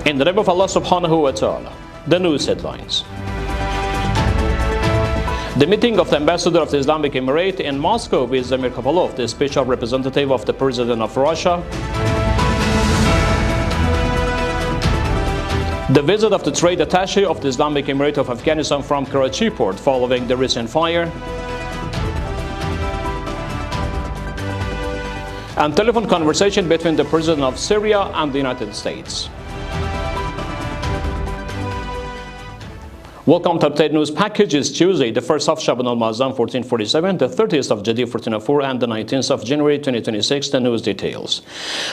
In the name of Allah subhanahu wa ta'ala, the news headlines. The meeting of the ambassador of the Islamic Emirate in Moscow with Zamir Kapalov, the special representative of the President of Russia. The visit of the trade attaché of the Islamic Emirate of Afghanistan from Karachi port following the recent fire. And telephone conversation between the President of Syria and the United States. Welcome to Update News Package. It's Tuesday, the 1st of Shaban al-Muazzam 1447, the 30th of Jadid 1404, and the 19th of January 2026. The news details.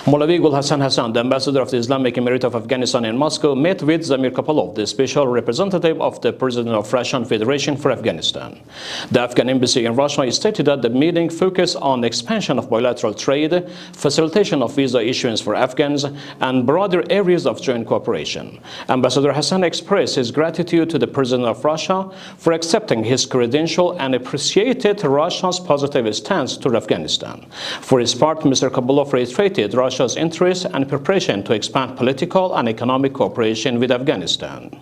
Maulavi Gul Hassan Hassan, the ambassador of the Islamic Emirate of Afghanistan in Moscow, met with Zamir Kapalov, the special representative of the President of Russian Federation for Afghanistan. The Afghan embassy in Russia stated that the meeting focused on expansion of bilateral trade, facilitation of visa issuance for Afghans, and broader areas of joint cooperation. Ambassador Hassan expressed his gratitude to the President of Russia for accepting his credential and appreciated Russia's positive stance toward Afghanistan. For his part, Mr. Kapalov reiterated Russia's interest and preparation to expand political and economic cooperation with Afghanistan.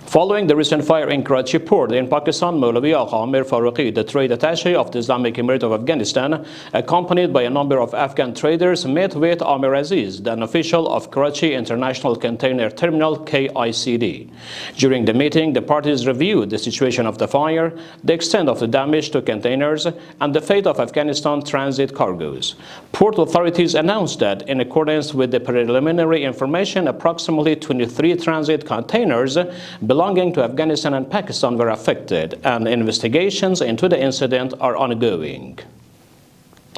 Following the recent fire in Karachi port in Pakistan, Maulavi Amir Faruqi, the trade attaché of the Islamic Emirate of Afghanistan, accompanied by a number of Afghan traders, met with Amir Aziz, the official of Karachi International Container Terminal (KICD). During the meeting, the parties reviewed the situation of the fire, the extent of the damage to containers, and the fate of Afghanistan transit cargoes. Port authorities announced that, in accordance with the preliminary information, approximately 23 transit containers belonging to Afghanistan and Pakistan were affected, and investigations into the incident are ongoing.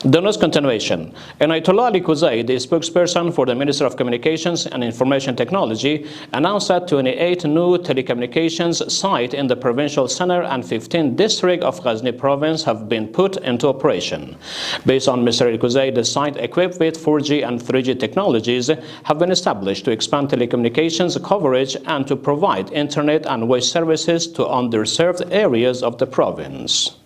The news continuation. Ayatollah Ali Khuzai, the spokesperson for the Minister of Communications and Information Technology, announced that 28 new telecommunications sites in the provincial center and 15 districts of Ghazni province have been put into operation. Based on Mr. Ali Khuzai, the site equipped with 4G and 3G technologies have been established to expand telecommunications coverage and to provide internet and voice services to underserved areas of the province.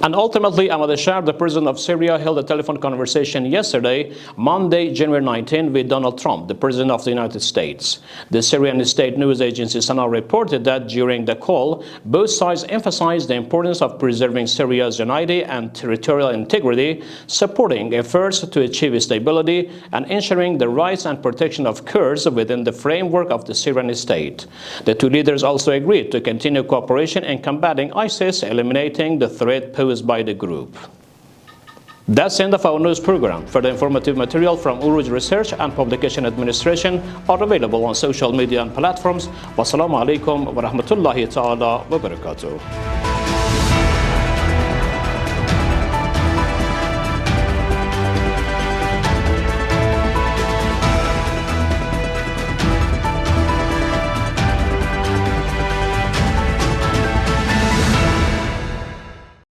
And ultimately, Ahmad Shar, the President of Syria, held a telephone conversation yesterday, Monday, January 19, with Donald Trump, the President of the United States. The Syrian state news agency SANA reported that during the call, both sides emphasized the importance of preserving Syria's unity and territorial integrity, supporting efforts to achieve stability, and ensuring the rights and protection of Kurds within the framework of the Syrian state. The two leaders also agreed to continue cooperation in combating ISIS, eliminating the threat posed by the group. That's the end of our news program. Further informative material from Urooj Research and Publication Administration are available on social media and platforms. Wassalamu alaikum wa rahmatullahi ta'ala wa barakatuh.